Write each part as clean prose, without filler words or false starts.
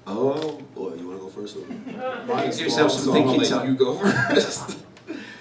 Boy, you want to go first? Or? Mine is Give yourself long, some so I'm gonna thinking let time. you go first.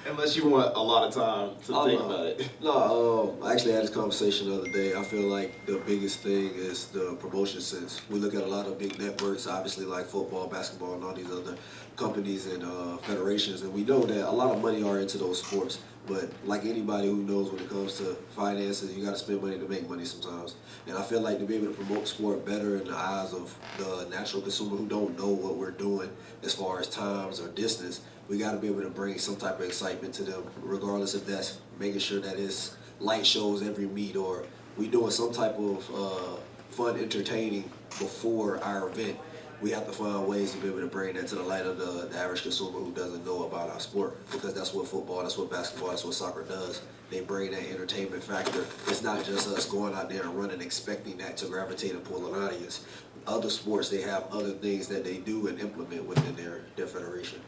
Unless you want a lot of time to Oh, think no. about it. No, I actually had this conversation the other day. I feel like the biggest thing is the promotion sense. We look at a lot of big networks, obviously like football, basketball, and all these other companies and federations, and we know that a lot of money are into those sports. But like anybody who knows, when it comes to finances, you got to spend money to make money sometimes. And I feel like to be able to promote sport better in the eyes of the natural consumer who don't know what we're doing as far as times or distance, we got to be able to bring some type of excitement to them, regardless if that's making sure that it's light shows every meet or we doing some type of fun entertaining before our event. We have to find ways to be able to bring that to the light of the average consumer who doesn't know about our sport, because that's what football, that's what basketball, that's what soccer does. They bring that entertainment factor. It's not just us going out there and running expecting that to gravitate and pull an audience. Other sports, they have other things that they do and implement within their federation.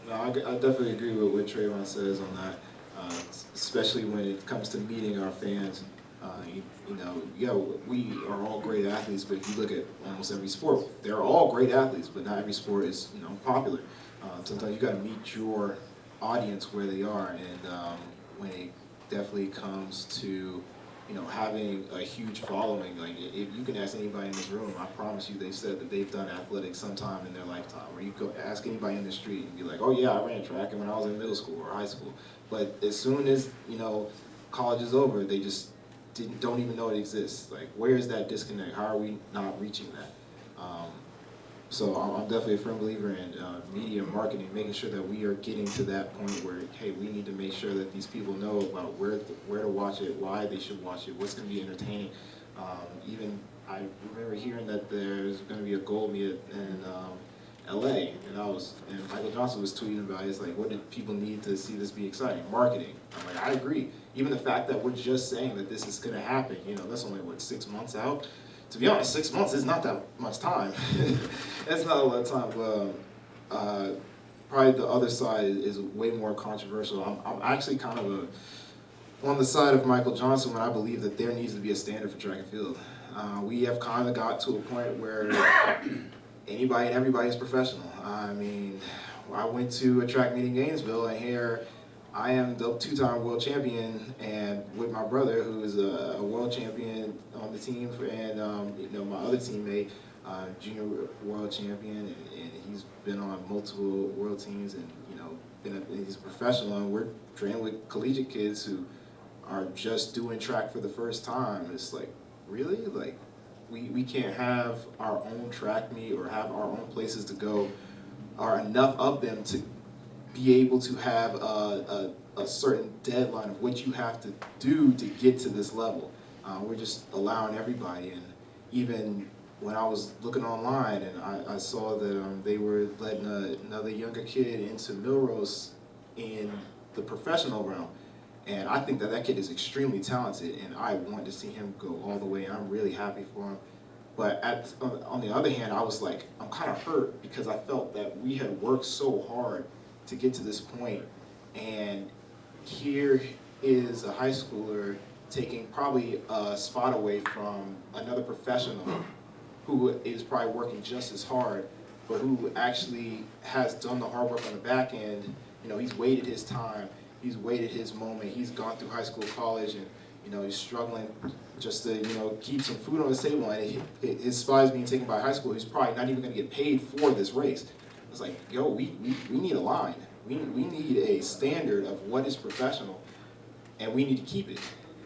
No, I definitely agree with what Trayvon says on that, especially when it comes to meeting our fans. Yeah, we are all great athletes, but if you look at almost every sport, they're all great athletes, but not every sport is, popular. Sometimes you got to meet your audience where they are, and when it definitely comes to having a huge following. Like, if you can ask anybody in this room, I promise you, they said that they've done athletics sometime in their lifetime. Or you go ask anybody in the street and be like, oh yeah, I ran track when I was in middle school or high school. But as soon as college is over, they just don't even know it exists. Like, where is that disconnect? How are we not reaching that? So I'm definitely a firm believer in media marketing, making sure that we are getting to that point where, hey, we need to make sure that these people know about where to watch it, why they should watch it, what's going to be entertaining. Even I remember hearing that there's going to be a gold meet in LA, and Michael Johnson was tweeting about it. It's like, what do people need to see this be exciting? Marketing. I'm like, I agree. Even the fact that we're just saying that this is going to happen, that's only, 6 months out? To be honest, 6 months is not that much time. It's not a lot of time. Probably the other side is way more controversial. I'm actually kind of on the side of Michael Johnson when I believe that there needs to be a standard for track and field. We have kind of got to a point where anybody and everybody is professional. I mean, I went to a track meet in Gainesville, and here I am the two-time world champion, and with my brother, who is a world champion on the team, and my other teammate, junior world champion, and he's been on multiple world teams, and he's a professional, and we're training with collegiate kids who are just doing track for the first time. It's like, really? Like, we can't have our own track meet or have our own places to go, or enough of them to be able to have a certain deadline of what you have to do to get to this level. We're just allowing everybody, and even when I was looking online and I saw that they were letting another younger kid into Milrose in the professional realm. And I think that kid is extremely talented, and I want to see him go all the way. I'm really happy for him. But on the other hand, I was like, I'm kind of hurt because I felt that we had worked so hard to get to this point, and here is a high schooler taking probably a spot away from another professional who is probably working just as hard, but who actually has done the hard work on the back end. He's waited his time, he's waited his moment, he's gone through high school, college, and he's struggling just to keep some food on his table, and his spot is being taken by a high school. He's probably not even going to get paid for this race. It's like, yo, we need a line. We need a standard of what is professional, and we need to keep it.